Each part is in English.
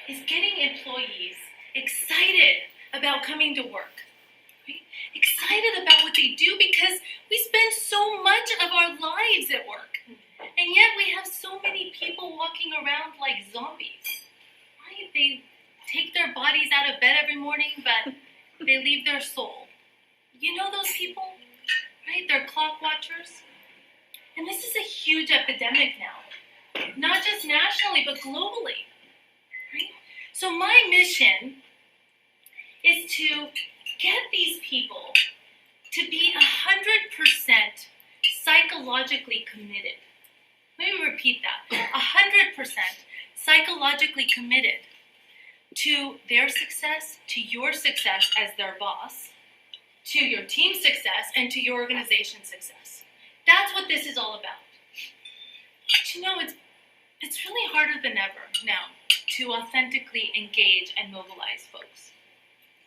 is getting employees excited about coming to work, right? Excited about what they do because we spend so much of our lives at work. And yet we have so many people walking around like zombies, right? They take their bodies out of bed every morning, but they leave their soul. You know those people, right? They're clock watchers. And this is a huge epidemic now, not just nationally, but globally, right? So my mission is to get these people to be 100% psychologically committed. Let me repeat that. 100% psychologically committed to their success, to your success as their boss, to your team's success, and to your organization's success. That's what this is all about. But you know, it's really harder than ever now to authentically engage and mobilize folks.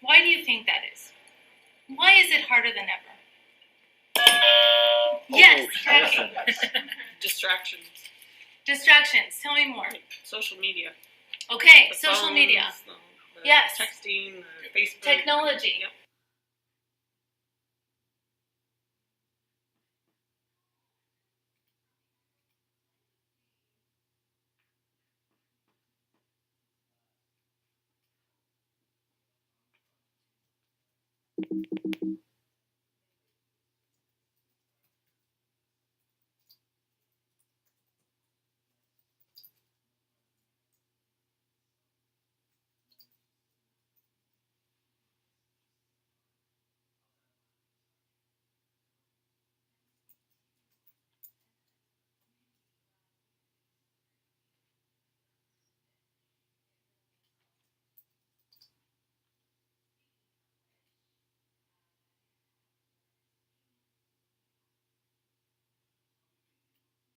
Why do you think that is? Why is it harder than ever? Yes, Jackie. Distractions. Distractions. Tell me more. Social media. Okay, The social phones, media. The Yes. texting, the Facebook. Technology. Yep.